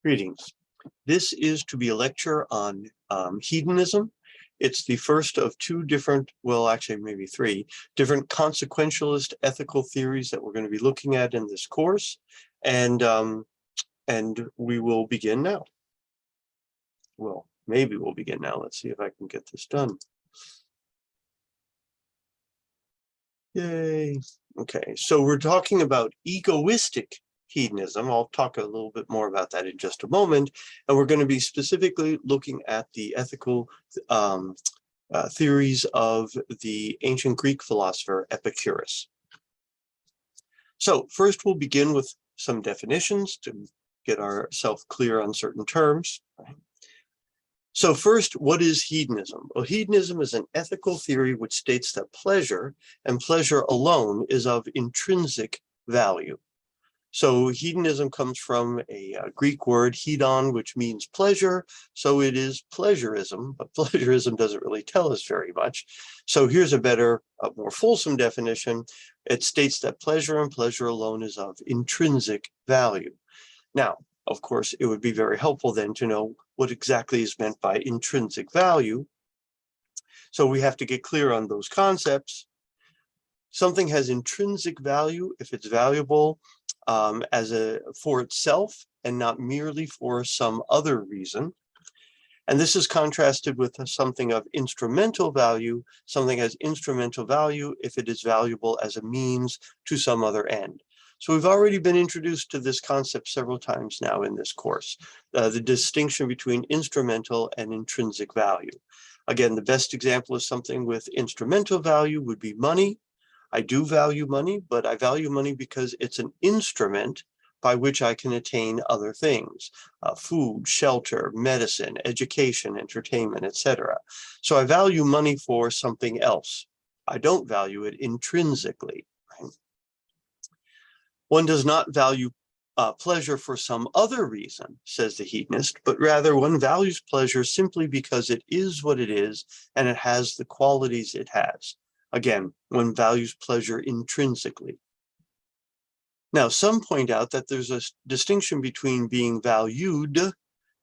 Greetings. This is to be a lecture on hedonism. It's the first of two different, well, actually maybe three, different consequentialist ethical theories that we're going to be looking at in this course. And we will begin now. Well, maybe we'll begin now. Let's see if I can get this done. Yay. Okay, so we're talking about egoistic hedonism. I'll talk a little bit more about that in just a moment. And we're going to be specifically looking at the ethical theories of the ancient Greek philosopher Epicurus. So first we'll begin with some definitions to get ourselves clear on certain terms. So first, what is hedonism? Well, hedonism is an ethical theory which states that pleasure, and pleasure alone, is of intrinsic value. So hedonism comes from a Greek word, hedon, which means pleasure. So it is pleasurism, but pleasurism doesn't really tell us very much. So here's a better, more fulsome definition. It states that pleasure and pleasure alone is of intrinsic value. Now, of course, it would be very helpful then to know what exactly is meant by intrinsic value. So we have to get clear on those concepts. Something has intrinsic value if it's valuable for itself and not merely for some other reason. And this is contrasted with something of instrumental value. Something has instrumental value if it is valuable as a means to some other end. So we've already been introduced to this concept several times now in this course, the distinction between instrumental and intrinsic value. Again, the best example of something with instrumental value would be money. I do value money, but I value money because it's an instrument by which I can attain other things, food, shelter, medicine, education, entertainment, etc. So I value money for something else. I don't value it intrinsically. Right? One does not value pleasure for some other reason, says the hedonist, but rather one values pleasure simply because it is what it is and it has the qualities it has. Again, one values pleasure intrinsically. Now, some point out that there's a distinction between being valued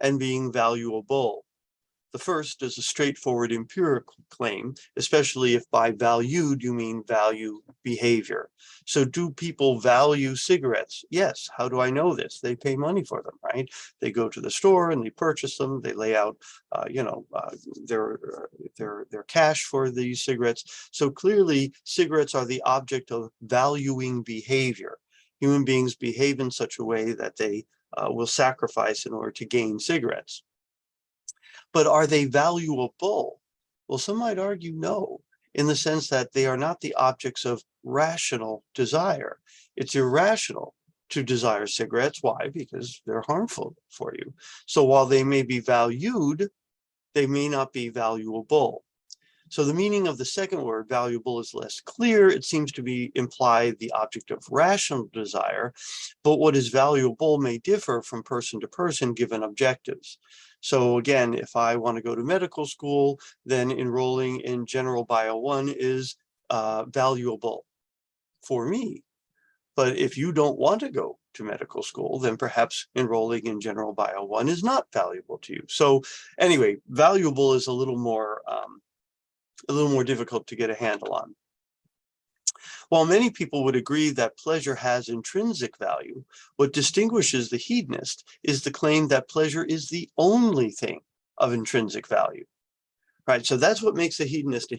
and being valuable. The first is a straightforward empirical claim, especially if by valued you mean value behavior. So do people value cigarettes? Yes. How do I know this? They pay money for them, right? They go to the store and they purchase them. They lay out, their cash for these cigarettes. So clearly, cigarettes are the object of valuing behavior. Human beings behave in such a way that they will sacrifice in order to gain cigarettes. But are they valuable? Well, some might argue no, in the sense that they are not the objects of rational desire. It's irrational to desire cigarettes. Why? Because they're harmful for you. So while they may be valued, they may not be valuable. So the meaning of the second word, valuable, is less clear. It seems to be imply the object of rational desire, but what is valuable may differ from person to person given objectives. So again, if I want to go to medical school, then enrolling in General Bio 1 is valuable for me. But if you don't want to go to medical school, then perhaps enrolling in General Bio 1 is not valuable to you. So anyway, valuable is a little more difficult to get a handle on. While many people would agree that pleasure has intrinsic value, what distinguishes the hedonist is the claim that pleasure is the only thing of intrinsic value. Right, so that's what makes a hedonist,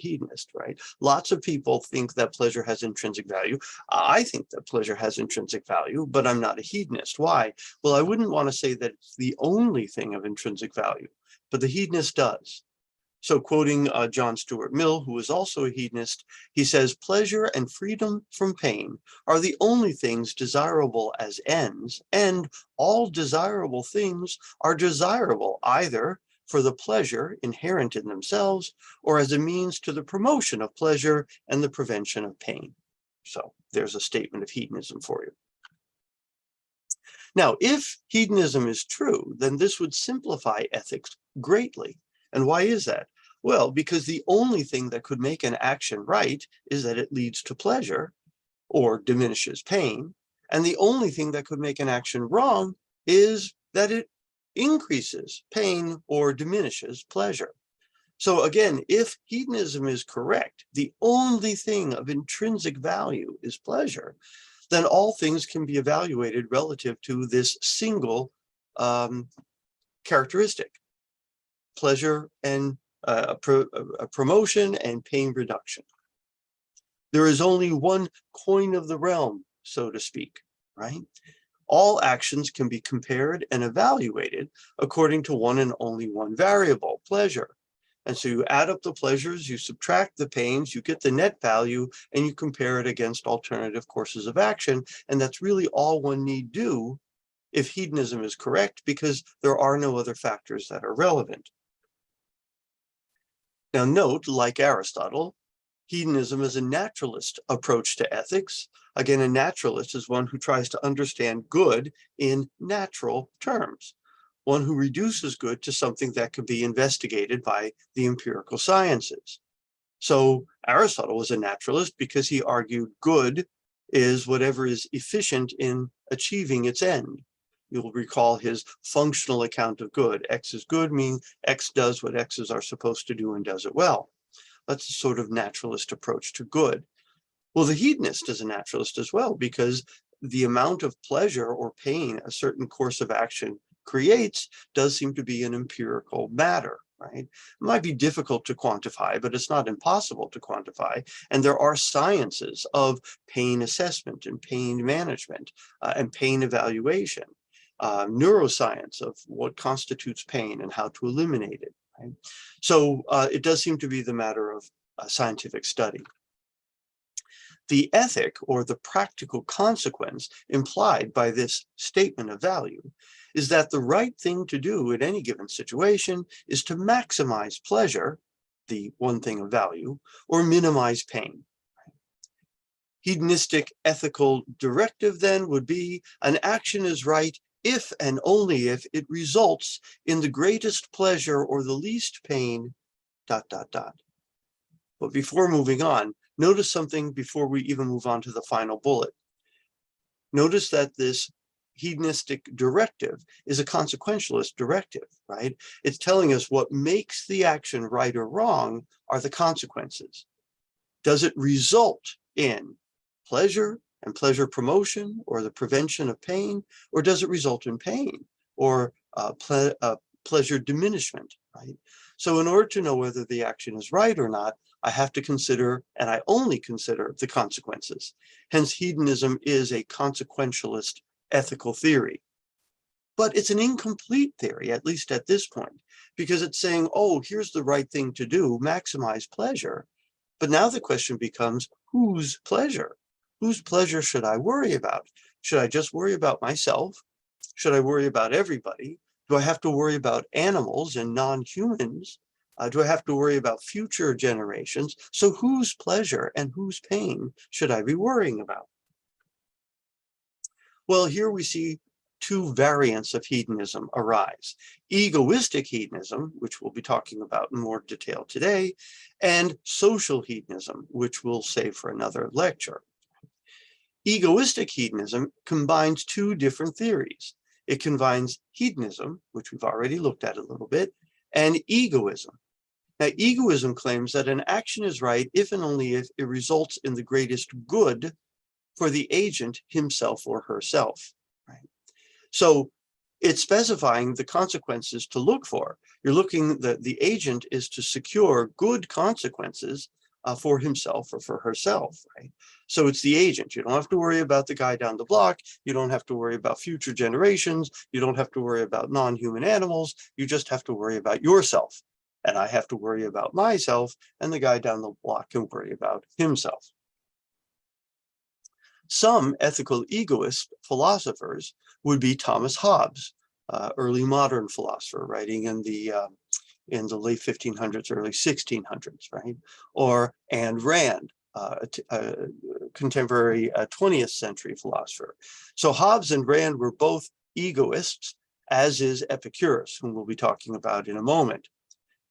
right? Lots of people think that pleasure has intrinsic value. I think that pleasure has intrinsic value, but I'm not a hedonist. Why? Well, I wouldn't want to say that it's the only thing of intrinsic value, but the hedonist does. So quoting John Stuart Mill, who is also a hedonist, he says, pleasure and freedom from pain are the only things desirable as ends, and all desirable things are desirable either for the pleasure inherent in themselves or as a means to the promotion of pleasure and the prevention of pain. So there's a statement of hedonism for you. Now, if hedonism is true, then this would simplify ethics greatly. And why is that? Well, because the only thing that could make an action right is that it leads to pleasure or diminishes pain. And the only thing that could make an action wrong is that it increases pain or diminishes pleasure. So again, if hedonism is correct, the only thing of intrinsic value is pleasure, then all things can be evaluated relative to this single characteristic: pleasure and promotion and pain reduction. There is only one coin of the realm, so to speak, right? All actions can be compared and evaluated according to one and only one variable: pleasure. And so you add up the pleasures, you subtract the pains, you get the net value, and you compare it against alternative courses of action. And that's really all one need do if hedonism is correct, because there are no other factors that are relevant. Now note, like Aristotle, hedonism is a naturalist approach to ethics. Again, a naturalist is one who tries to understand good in natural terms, one who reduces good to something that could be investigated by the empirical sciences. So Aristotle was a naturalist because he argued good is whatever is efficient in achieving its end. You'll recall his functional account of good. X is good, meaning X does what X's are supposed to do and does it well. That's a sort of naturalist approach to good. Well, the hedonist is a naturalist as well, because the amount of pleasure or pain a certain course of action creates does seem to be an empirical matter, right? It might be difficult to quantify, but it's not impossible to quantify. And there are sciences of pain assessment and pain management and pain evaluation, neuroscience of what constitutes pain and how to eliminate it. Right? So it does seem to be the matter of scientific study. The ethic, or the practical consequence implied by this statement of value, is that the right thing to do in any given situation is to maximize pleasure, the one thing of value, or minimize pain. Hedonistic ethical directive then would be: an action is right if and only if it results in the greatest pleasure or the least pain, ... But before moving on, notice something before we even move on to the final bullet. Notice that this hedonistic directive is a consequentialist directive, right? It's telling us what makes the action right or wrong are the consequences. Does it result in pleasure and pleasure promotion or the prevention of pain, or does it result in pain or pleasure diminishment, right? So in order to know whether the action is right or not, I have to consider, and I only consider, the consequences. Hence, hedonism is a consequentialist ethical theory. But it's an incomplete theory, at least at this point, because it's saying, oh, here's the right thing to do, maximize pleasure. But now the question becomes, whose pleasure? Whose pleasure should I worry about? Should I just worry about myself? Should I worry about everybody? Do I have to worry about animals and non-humans? Do I have to worry about future generations? So whose pleasure and whose pain should I be worrying about? Well, here we see two variants of hedonism arise: egoistic hedonism, which we'll be talking about in more detail today, and social hedonism, which we'll save for another lecture. Egoistic hedonism combines two different theories. It combines hedonism, which we've already looked at a little bit, and egoism. Now, egoism claims that an action is right if and only if it results in the greatest good for the agent himself or herself. Right? So it's specifying the consequences to look for. You're looking, the agent is to secure good consequences for himself or for herself, right? So it's the agent. You don't have to worry about the guy down the block. You don't have to worry about future generations. You don't have to worry about non-human animals. You just have to worry about yourself. And I have to worry about myself, and the guy down the block can worry about himself. Some ethical egoist philosophers would be Thomas Hobbes, early modern philosopher, writing in the late 1500s, early 1600s, right? Or Ayn Rand, a contemporary 20th century philosopher. So Hobbes and Rand were both egoists, as is Epicurus, whom we'll be talking about in a moment.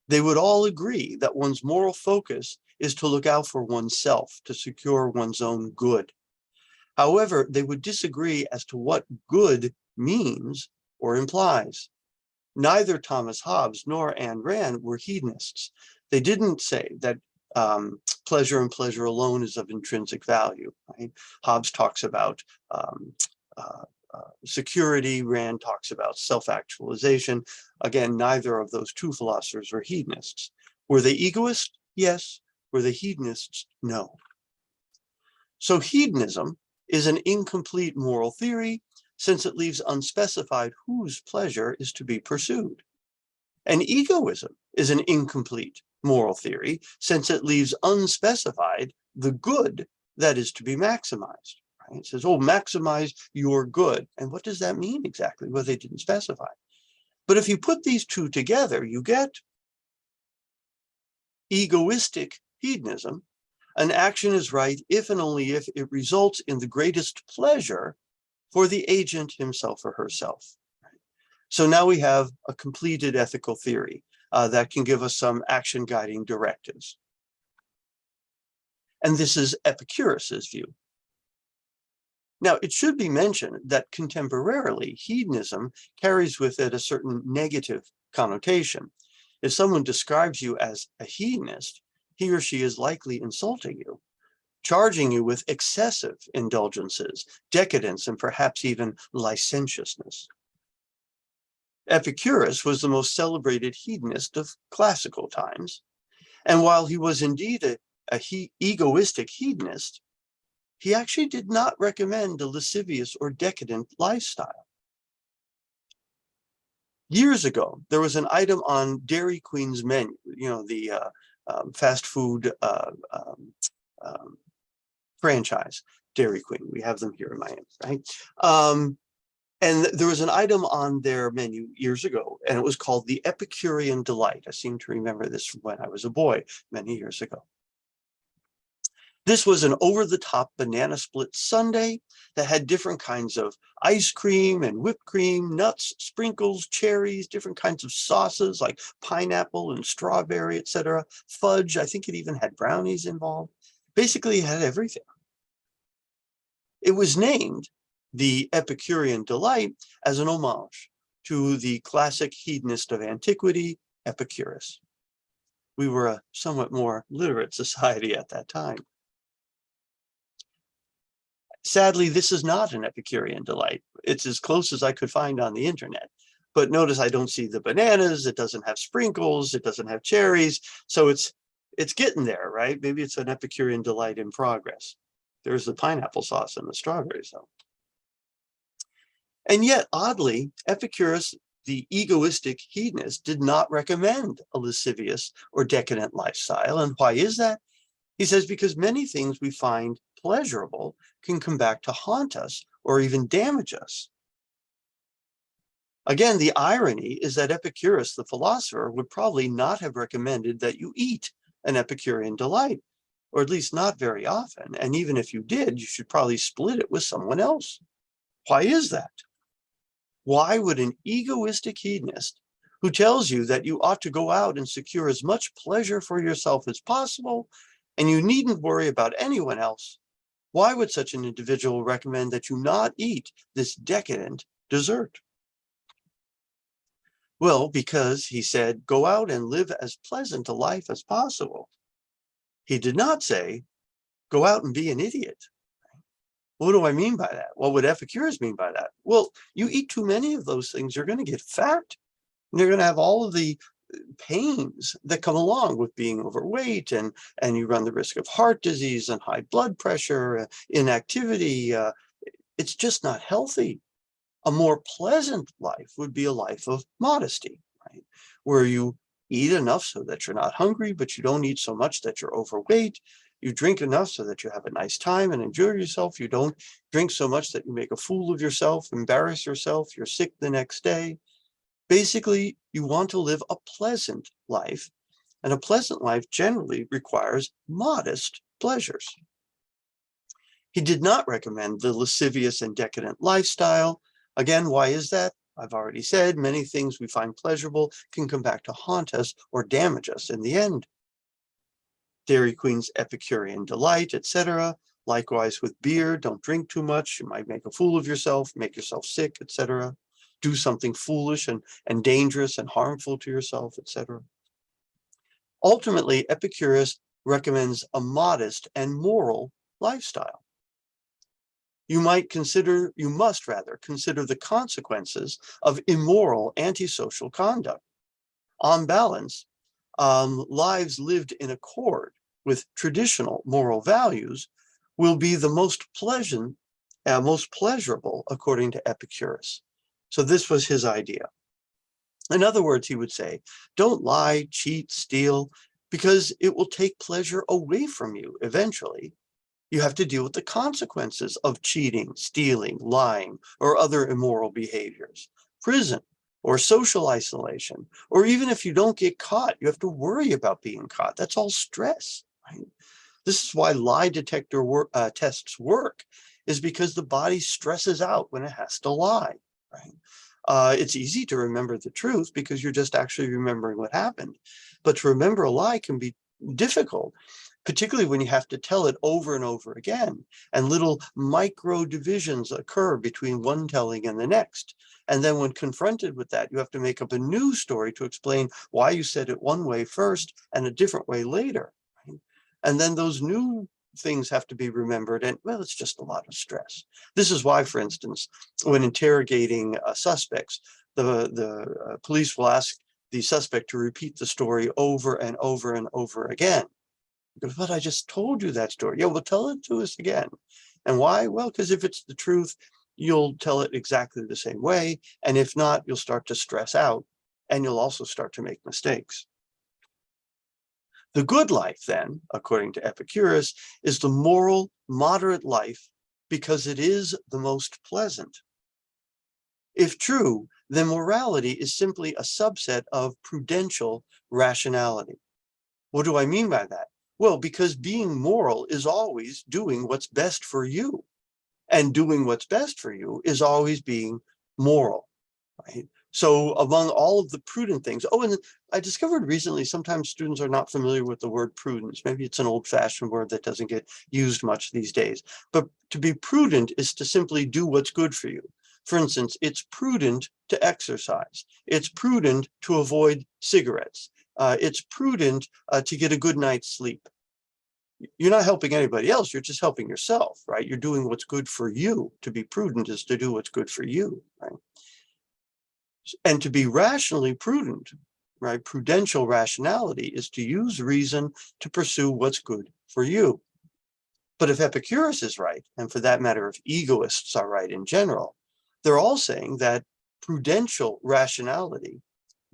They would all agree that one's moral focus is to look out for oneself, to secure one's own good. However, they would disagree as to what good means or implies. Neither Thomas Hobbes nor Ayn Rand were hedonists. They didn't say that pleasure and pleasure alone is of intrinsic value. Right? Hobbes talks about security. Rand talks about self-actualization. Again, neither of those two philosophers were hedonists. Were they egoists? Yes. Were they hedonists? No. So hedonism is an incomplete moral theory since it leaves unspecified whose pleasure is to be pursued. And egoism is an incomplete moral theory since it leaves unspecified the good that is to be maximized. Right? It says, oh, maximize your good. And what does that mean exactly? Well, they didn't specify. But if you put these two together, you get egoistic hedonism. An action is right if and only if it results in the greatest pleasure for the agent himself or herself. So now we have a completed ethical theory that can give us some action guiding directives. And this is Epicurus's view. Now, it should be mentioned that contemporarily, hedonism carries with it a certain negative connotation. If someone describes you as a hedonist, he or she is likely insulting you, charging you with excessive indulgences, decadence, and perhaps even licentiousness. Epicurus was the most celebrated hedonist of classical times, and while he was indeed a egoistic hedonist, he actually did not recommend a lascivious or decadent lifestyle. Years ago, there was an item on Dairy Queen's menu, the fast food franchise, Dairy Queen. We have them here in Miami, right? And there was an item on their menu years ago, and it was called the Epicurean Delight. I seem to remember this from when I was a boy many years ago. This was an over-the-top banana split sundae that had different kinds of ice cream and whipped cream, nuts, sprinkles, cherries, different kinds of sauces like pineapple and strawberry, etc. Fudge, I think it even had brownies involved. Basically, it had everything. It was named the Epicurean Delight as an homage to the classic hedonist of antiquity, Epicurus. We were a somewhat more literate society at that time. Sadly, this is not an Epicurean delight. It's as close as I could find on the internet. But notice I don't see the bananas, it doesn't have sprinkles, it doesn't have cherries. So it's getting there, right? Maybe it's an Epicurean delight in progress. There's the pineapple sauce and the strawberries, though. And yet, oddly, Epicurus, the egoistic hedonist, did not recommend a lascivious or decadent lifestyle. And why is that? He says, because many things we find pleasurable can come back to haunt us or even damage us. Again, the irony is that Epicurus, the philosopher, would probably not have recommended that you eat an Epicurean delight, or at least not very often. And even if you did, you should probably split it with someone else. Why is that? Why would an egoistic hedonist who tells you that you ought to go out and secure as much pleasure for yourself as possible, and you needn't worry about anyone else, why would such an individual recommend that you not eat this decadent dessert? Well, because he said, go out and live as pleasant a life as possible. He did not say, go out and be an idiot. What do I mean by that? What would Epicurus mean by that? Well, you eat too many of those things, you're going to get fat. And you're going to have all of the pains that come along with being overweight, and you run the risk of heart disease and high blood pressure, inactivity. It's just not healthy. A more pleasant life would be a life of modesty, right? Where you eat enough so that you're not hungry, but you don't eat so much that you're overweight. You drink enough so that you have a nice time and enjoy yourself. You don't drink so much that you make a fool of yourself, embarrass yourself, you're sick the next day. Basically, you want to live a pleasant life, and a pleasant life generally requires modest pleasures. He did not recommend the lascivious and decadent lifestyle. Again, why is that? I've already said many things we find pleasurable can come back to haunt us or damage us in the end. Dairy Queen's Epicurean Delight, etc. Likewise with beer, don't drink too much. You might make a fool of yourself, make yourself sick, etc. do something foolish and dangerous and harmful to yourself, etc. Ultimately, Epicurus recommends a modest and moral lifestyle. You must rather consider the consequences of immoral antisocial conduct. On balance, lives lived in accord with traditional moral values will be the most pleasant, most pleasurable, according to Epicurus. So this was his idea. In other words, he would say, don't lie, cheat, steal, because it will take pleasure away from you eventually. You have to deal with the consequences of cheating, stealing, lying, or other immoral behaviors. Prison, or social isolation, or even if you don't get caught, you have to worry about being caught. That's all stress, right? This is why lie detector tests work, is because the body stresses out when it has to lie, right? It's easy to remember the truth because you're just actually remembering what happened. But to remember a lie can be difficult, particularly when you have to tell it over and over again, and little micro divisions occur between one telling and the next. And then when confronted with that, you have to make up a new story to explain why you said it one way first and a different way later. Right? And then those new things have to be remembered, and well, it's just a lot of stress. This is why, for instance, when interrogating suspects, the police will ask the suspect to repeat the story over and over and over again. Because, but I just told you that story. Yeah, well, tell it to us again. And why? Well, because if it's the truth, you'll tell it exactly the same way. And if not, you'll start to stress out, and you'll also start to make mistakes. The good life, then, according to Epicurus, is the moral, moderate life because it is the most pleasant. If true, then morality is simply a subset of prudential rationality. What do I mean by that? Well, because being moral is always doing what's best for you. And doing what's best for you is always being moral, right? So among all of the prudent things, oh, and I discovered recently, sometimes students are not familiar with the word prudence. Maybe it's an old-fashioned word that doesn't get used much these days. But to be prudent is to simply do what's good for you. For instance, it's prudent to exercise. It's prudent to avoid cigarettes. It's prudent to get a good night's sleep. You're not helping anybody else, you're just helping yourself, right? You're doing what's good for you. To be prudent is to do what's good for you, right? And to be rationally prudent, right? Prudential rationality is to use reason to pursue what's good for you. But if Epicurus is right, and for that matter, if egoists are right in general, they're all saying that prudential rationality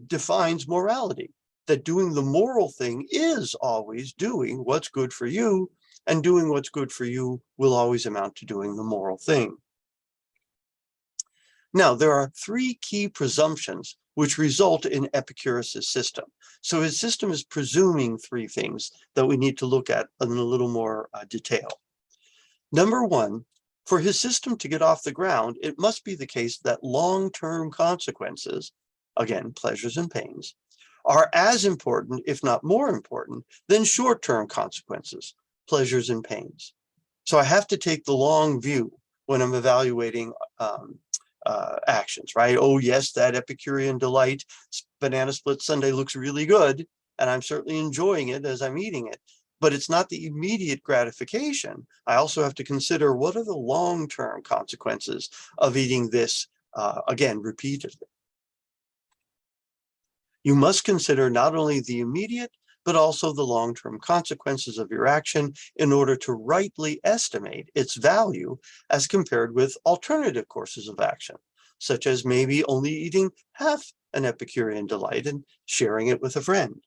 defines morality, that doing the moral thing is always doing what's good for you, and doing what's good for you will always amount to doing the moral thing. Now, there are three key presumptions which result in Epicurus's system. So his system is presuming three things that we need to look at in a little more detail. Number one, for his system to get off the ground, it must be the case that long-term consequences, again, pleasures and pains, are as important, if not more important, than short-term consequences, pleasures and pains. So I have to take the long view when I'm evaluating actions, right? Oh, yes, that Epicurean delight banana split sundae looks really good, and I'm certainly enjoying it as I'm eating it. But it's not the immediate gratification. I also have to consider what are the long-term consequences of eating this, again, repeatedly. You must consider not only the immediate, but also the long-term consequences of your action in order to rightly estimate its value as compared with alternative courses of action, such as maybe only eating half an Epicurean delight and sharing it with a friend.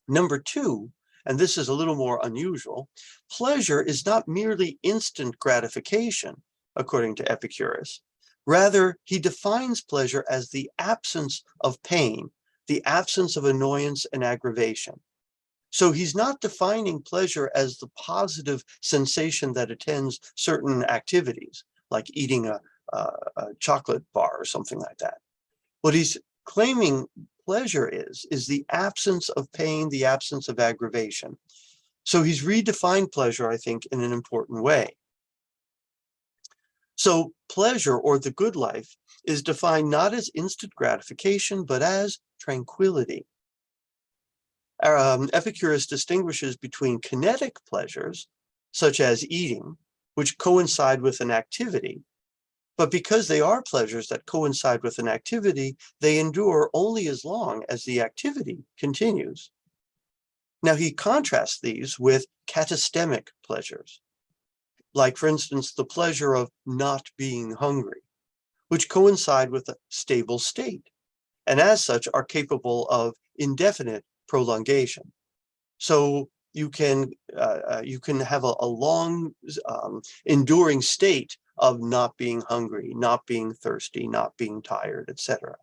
Number two, and this is a little more unusual, pleasure is not merely instant gratification, according to Epicurus. Rather, he defines pleasure as the absence of pain, the absence of annoyance and aggravation. So he's not defining pleasure as the positive sensation that attends certain activities, like eating a chocolate bar or something like that. What he's claiming pleasure is the absence of pain, the absence of aggravation. So he's redefined pleasure, I think, in an important way. So pleasure, or the good life, is defined not as instant gratification, but as tranquility. Epicurus distinguishes between kinetic pleasures, such as eating, which coincide with an activity, but because they are pleasures that coincide with an activity, they endure only as long as the activity continues. Now, he contrasts these with katastemic pleasures, like, for instance, the pleasure of not being hungry, which coincide with a stable state, and as such are capable of indefinite prolongation. So you can have a long enduring state of not being hungry, not being thirsty, not being tired, etc.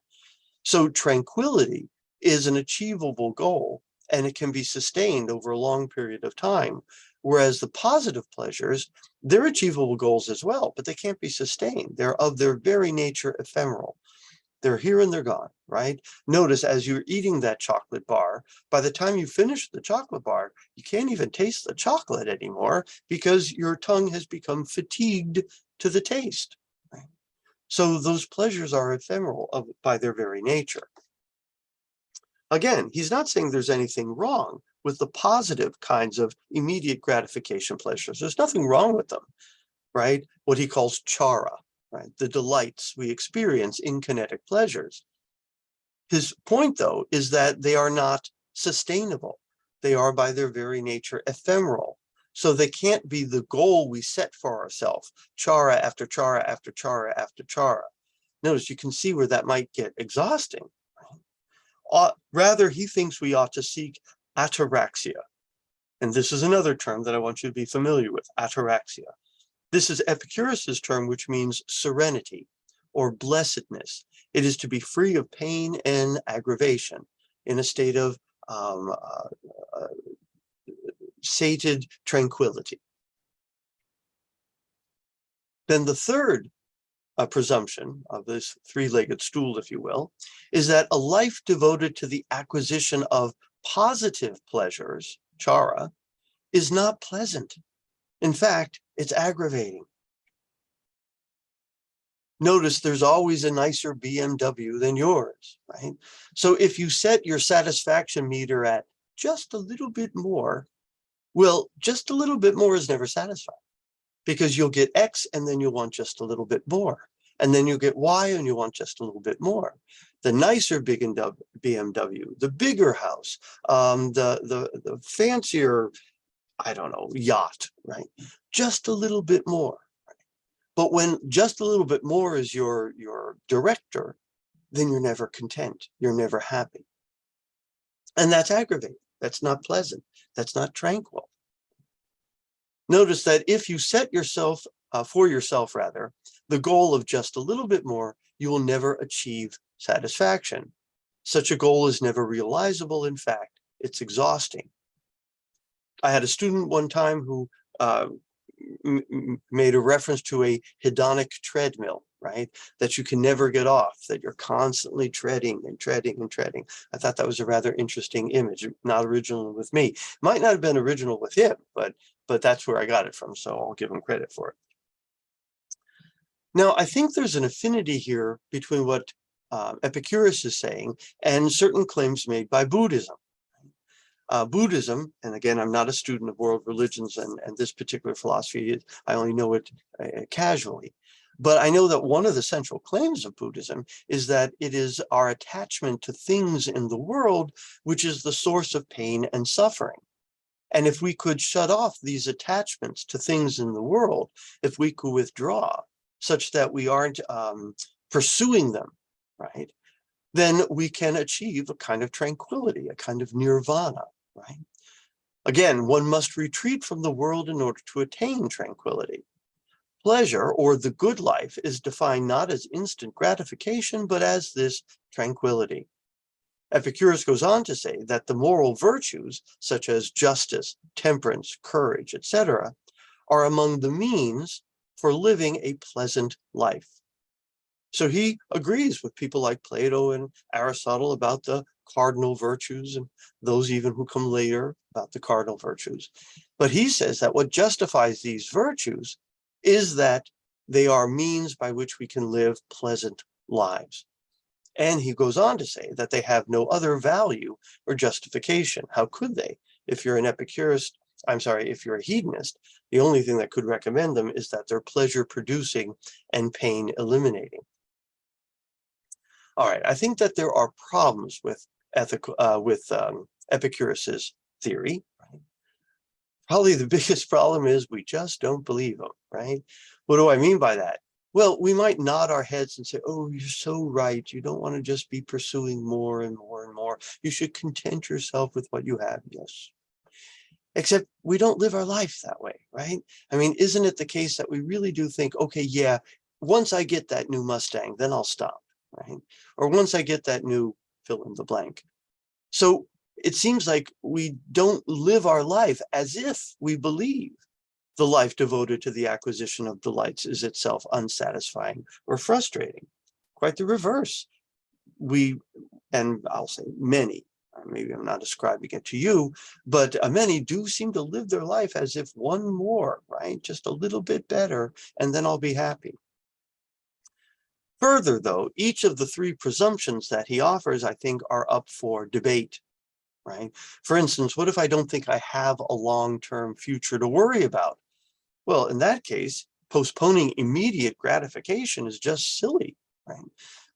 So tranquility is an achievable goal, and it can be sustained over a long period of time. Whereas the positive pleasures, they're achievable goals as well, but they can't be sustained. They're of their very nature ephemeral. They're here and they're gone, right? Notice as you're eating that chocolate bar, by the time you finish the chocolate bar, you can't even taste the chocolate anymore because your tongue has become fatigued to the taste. Right? So those pleasures are ephemeral by their very nature. Again, he's not saying there's anything wrong with the positive kinds of immediate gratification pleasures. There's nothing wrong with them, right? What he calls chara, right? The delights we experience in kinetic pleasures. His point, though, is that they are not sustainable. They are by their very nature ephemeral. So they can't be the goal we set for ourselves, chara after chara after chara after chara. Notice you can see where that might get exhausting. Rather, he thinks we ought to seek ataraxia. And this is another term that I want you to be familiar with, ataraxia. This is Epicurus's term, which means serenity or blessedness. It is to be free of pain and aggravation in a state of sated tranquility. Then the third presumption of this three-legged stool, if you will, is that a life devoted to the acquisition of positive pleasures, chara, is not pleasant. In fact, it's aggravating. Notice there's always a nicer BMW than yours, right? So if you set your satisfaction meter at just a little bit more, well, just a little bit more is never satisfying because you'll get X and then you'll want just a little bit more. And then you'll get Y and you want just a little bit more. The nicer BMW, the bigger house, the fancier, I don't know, yacht, right? Just a little bit more. But when just a little bit more is your director, then you're never content. You're never happy. And that's aggravating. That's not pleasant. That's not tranquil. Notice that if you set yourself, for yourself rather, the goal of just a little bit more, you will never achieve satisfaction. Such a goal is never realizable. In fact, it's exhausting. I had a student one time who made a reference to a hedonic treadmill, right? That you can never get off, that you're constantly treading and treading and treading. I thought that was a rather interesting image, not original with me. Might not have been original with him, but that's where I got it from, so I'll give him credit for it. Now, I think there's an affinity here between what Epicurus is saying and certain claims made by Buddhism. Buddhism, and again, I'm not a student of world religions and this particular philosophy, I only know it casually. But I know that one of the central claims of Buddhism is that it is our attachment to things in the world which is the source of pain and suffering. And if we could shut off these attachments to things in the world, if we could withdraw such that we aren't pursuing them, right, then we can achieve a kind of tranquility, a kind of nirvana, right? Again, one must retreat from the world in order to attain tranquility. Pleasure, or the good life, is defined not as instant gratification, but as this tranquility. Epicurus goes on to say that the moral virtues, such as justice, temperance, courage, etc., are among the means for living a pleasant life. So he agrees with people like Plato and Aristotle about the cardinal virtues, and those even who come later about the cardinal virtues. But he says that what justifies these virtues is that They are means by which we can live pleasant lives. And he goes on to say that they have no other value or justification. How could they? If you're an Epicurus, if you're a hedonist, the only thing that could recommend them is that they're pleasure producing and pain eliminating. All right, I think that there are problems with Epicurus's theory. Right? Probably the biggest problem is we just don't believe him, right? What do I mean by that? Well, we might nod our heads and say, oh, you're so right. You don't want to just be pursuing more and more and more. You should content yourself with what you have. Yes. Except we don't live our life that way, right? I mean, isn't it the case that we really do think, okay, yeah, once I get that new Mustang, then I'll stop, right? Or once I get that new fill in the blank. So it seems like we don't live our life as if we believe the life devoted to the acquisition of delights is itself unsatisfying or frustrating. Quite the reverse. And I'll say many, maybe I'm not ascribing it to you, but many do seem to live their life as if one more, right? Just a little bit better, and then I'll be happy. Further, though, each of the three presumptions that he offers, I think, are up for debate, right? For instance, what if I don't think I have a long-term future to worry about? Well, in that case, postponing immediate gratification is just silly, right?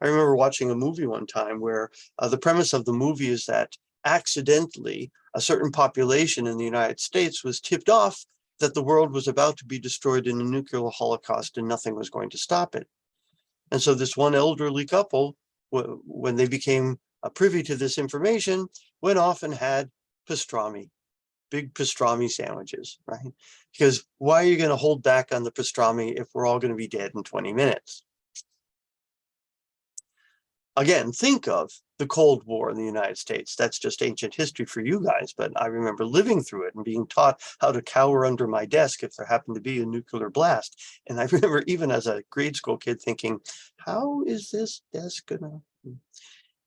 I remember watching a movie one time where the premise of the movie is that accidentally a certain population in the United States was tipped off that the world was about to be destroyed in a nuclear holocaust and nothing was going to stop it. And so this one elderly couple, when they became privy to this information, went off and had pastrami. Big pastrami sandwiches, right? Because why are you going to hold back on the pastrami if we're all going to be dead in 20 minutes? Again, think of the Cold War in the United States. That's just ancient history for you guys, but I remember living through it and being taught how to cower under my desk if there happened to be a nuclear blast. And I remember even as a grade school kid thinking, how is this desk gonna...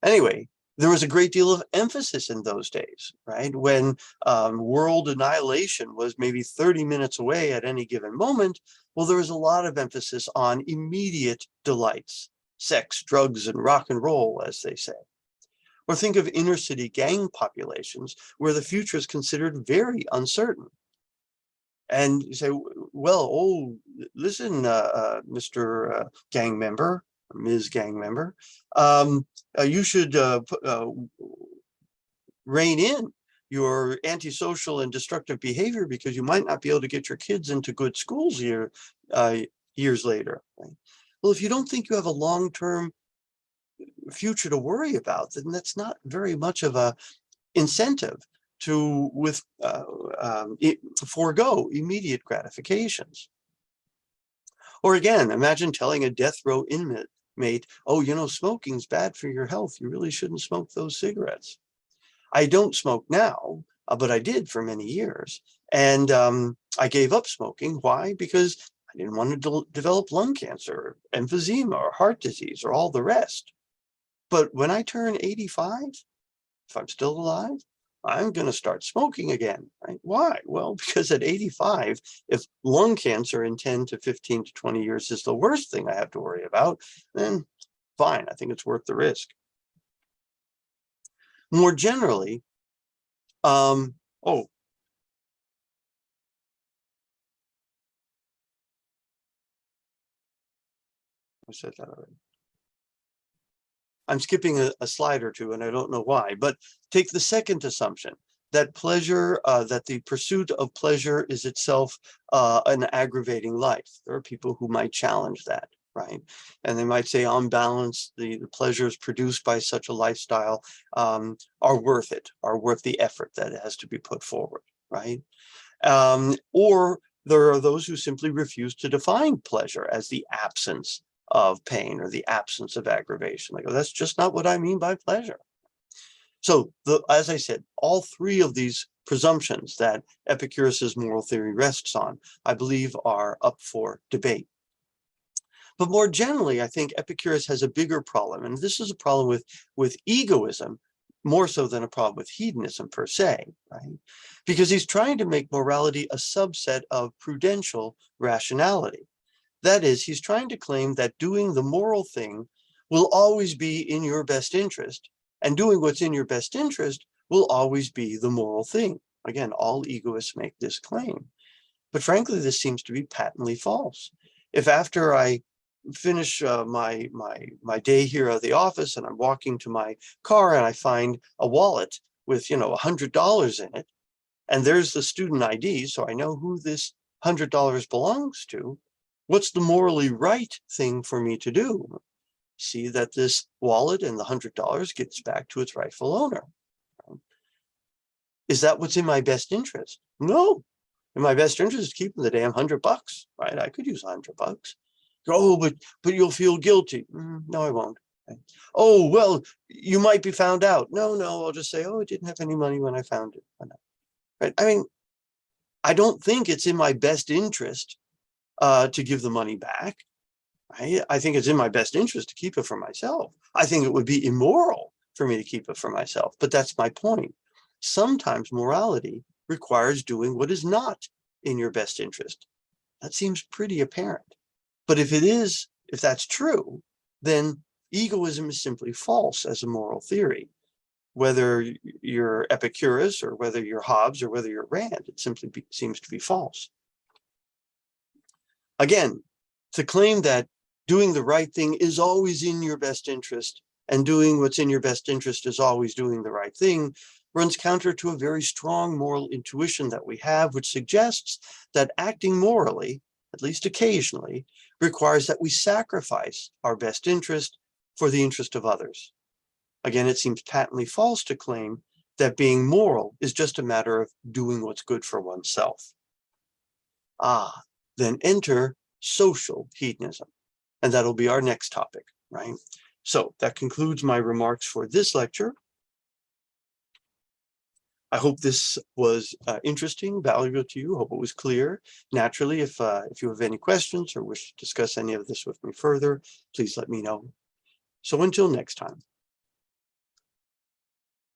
Anyway, there was a great deal of emphasis in those days, right? When world annihilation was maybe 30 minutes away at any given moment, well, there was a lot of emphasis on immediate delights, sex, drugs, and rock and roll, as they say. Or think of inner city gang populations where the future is considered very uncertain. And you say, well, oh, listen, Mr. Gang member, Ms. Gang member, you should rein in your antisocial and destructive behavior because you might not be able to get your kids into good schools years later. Right? Well, if you don't think you have a long-term future to worry about, then that's not very much of a incentive to forego immediate gratifications. Or again, imagine telling a death row inmate, oh, you know, smoking's bad for your health. You really shouldn't smoke those cigarettes. I don't smoke now, but I did for many years. And I gave up smoking. Why? Because I didn't want to develop lung cancer, emphysema, or heart disease, or all the rest. But when I turn 85, if I'm still alive, I'm going to start smoking again, right? Why? Well, because at 85, if lung cancer in 10 to 15 to 20 years is the worst thing I have to worry about, then fine, I think it's worth the risk. More generally, I said that already. I'm skipping a slide or two, and I don't know why, but take the second assumption, that pleasure, that the pursuit of pleasure is itself an aggravating life. There are people who might challenge that, right? And they might say, on balance, the pleasures produced by such a lifestyle are worth it, are worth the effort that has to be put forward, right? Or there are those who simply refuse to define pleasure as the absence of pain or the absence of aggravation. They go, that's just not what I mean by pleasure. So as I said, all three of these presumptions that Epicurus's moral theory rests on, I believe are up for debate. But more generally, I think Epicurus has a bigger problem, and this is a problem with egoism, more so than a problem with hedonism per se, right? Because he's trying to make morality a subset of prudential rationality. That is, he's trying to claim that doing the moral thing will always be in your best interest, and doing what's in your best interest will always be the moral thing. Again, all egoists make this claim. But frankly, this seems to be patently false. If after I finish my day here at the office and I'm walking to my car and I find a wallet with $100 in it, and there's the student ID, so I know who this $100 belongs to, what's the morally right thing for me to do? See that this wallet and the $100 gets back to its rightful owner. Is that what's in my best interest? No. In my best interest is keeping the damn $100, right? I could use $100. Oh, but you'll feel guilty. No, I won't. Right? Oh, well, you might be found out. No, I'll just say, oh, I didn't have any money when I found it. Right? I mean, I don't think it's in my best interest to give the money back. I think it's in my best interest to keep it for myself. I think it would be immoral for me to keep it for myself, but that's my point. Sometimes morality requires doing what is not in your best interest. That seems pretty apparent. But if that's true, then egoism is simply false as a moral theory. Whether you're Epicurus or whether you're Hobbes or whether you're Rand, it simply seems to be false. Again, to claim that doing the right thing is always in your best interest and doing what's in your best interest is always doing the right thing runs counter to a very strong moral intuition that we have, which suggests that acting morally, at least occasionally, requires that we sacrifice our best interest for the interest of others. Again, it seems patently false to claim that being moral is just a matter of doing what's good for oneself. Then enter social hedonism. And that'll be our next topic, right? So that concludes my remarks for this lecture. I hope this was interesting, valuable to you. Hope it was clear. Naturally, if you have any questions or wish to discuss any of this with me further, please let me know. So until next time.